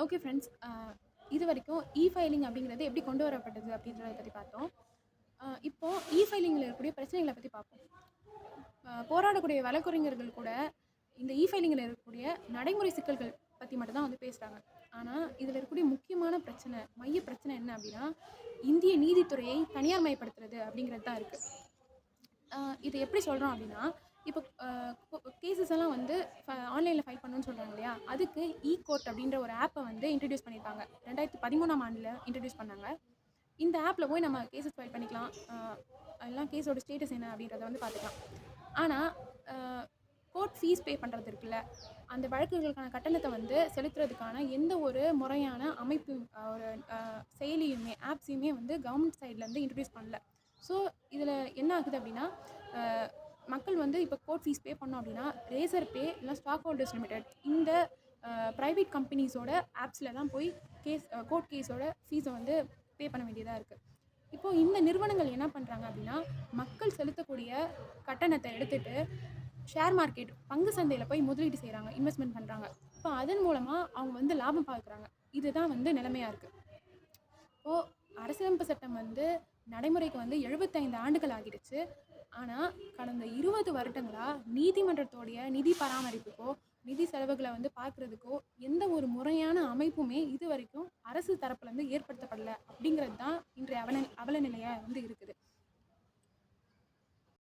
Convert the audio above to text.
Okay friends, இது வரைக்கும் filing அப்படிங்கிறது எப்படி கொண்டு வரப்பட்டது அப்படின்றத பற்றி பார்த்தோம். இப்போ ஃபைலிங்கில் இருக்கக்கூடிய பிரச்சனைகளை பற்றி பார்ப்போம். போராடக்கூடிய வழக்கறிஞர்கள் கூட இந்த ஃபைலிங்கில் இருக்கக்கூடிய நடைமுறை சிக்கல்கள் பற்றி மட்டும் தான் வந்து பேசுகிறாங்க. ஆனால் இதில் இருக்கக்கூடிய முக்கியமான பிரச்சனை, மைய பிரச்சனை என்ன அப்படின்னா, இந்திய நீதித்துறையை தனியார் மயப்படுத்துறது அப்படிங்கிறது தான் இருக்குது. இது எப்படி சொல்கிறோம் அப்படின்னா, இப்போ கேசஸ் எல்லாம் வந்து ஆன்லைனில் ஃபைல் பண்ணணும்னு சொல்கிறாங்க இல்லையா, அதுக்கு கோர்ட் அப்படின்ற ஒரு ஆப்பை வந்து இன்ட்ரடியூஸ் பண்ணியிருக்காங்க. 2013ஆம் ஆண்டில் இன்ட்ரடியூஸ் பண்ணாங்க. இந்த ஆப்பில் போய் நம்ம கேசஸ் ஃபைல் பண்ணிக்கலாம். எல்லாம் கேஸோட ஸ்டேட்டஸ் என்ன அப்படின்றத வந்து பார்த்துக்கலாம். ஆனால் கோர்ட் ஃபீஸ் பே பண்ணுறது இருக்குல்ல, அந்த வழக்குகளுக்கான கட்டணத்தை வந்து செலுத்துறதுக்கான எந்த ஒரு முறையான அமைப்பு, ஒரு செயலியுமே ஆப்ஸையுமே வந்து கவர்மெண்ட் சைட்லேருந்து இன்ட்ரடியூஸ் பண்ணல. ஸோ இதில் என்ன ஆகுது அப்படின்னா, மக்கள் வந்து இப்போ கோர்ட் ஃபீஸ் பே பண்ணோம் அப்படின்னா ரேசர் பே இல்லை ஸ்டாக் ஹோல்டர்ஸ் லிமிடெட் இந்த ப்ரைவேட் கம்பெனிஸோட ஆப்ஸில் தான் போய் கோர்ட் கேஸோட ஃபீஸை வந்து பே பண்ண வேண்டியதாக இருக்குது. இப்போது இந்த நிறுவனங்கள் என்ன பண்ணுறாங்க அப்படின்னா, மக்கள் செலுத்தக்கூடிய கட்டணத்தை எடுத்துகிட்டு ஷேர் மார்க்கெட், பங்கு சந்தையில் போய் முதலீடு செய்கிறாங்க, இன்வெஸ்ட்மெண்ட் பண்ணுறாங்க. இப்போ அதன் மூலமாக அவங்க வந்து லாபம் பார்க்குறாங்க. இதுதான் வந்து நிலைமையாக இருக்குது. இப்போது அரசியலமைப்பு சட்டம் வந்து நடைமுறைக்கு வந்து 75 ஆண்டுகள் ஆகிடுச்சு. ஆனால் கடந்த 20 வருடங்களாக நீதிமன்றத்தோடைய நிதி பராமரிப்புக்கோ, நிதி செலவுகளை வந்து பார்க்குறதுக்கோ எந்த ஒரு முறையான அமைப்புமே இது வரைக்கும் அரசு தரப்புலேருந்து ஏற்படுத்தப்படலை அப்படிங்கிறது தான் இன்றைய அவல நிலையாக வந்து இருக்குது.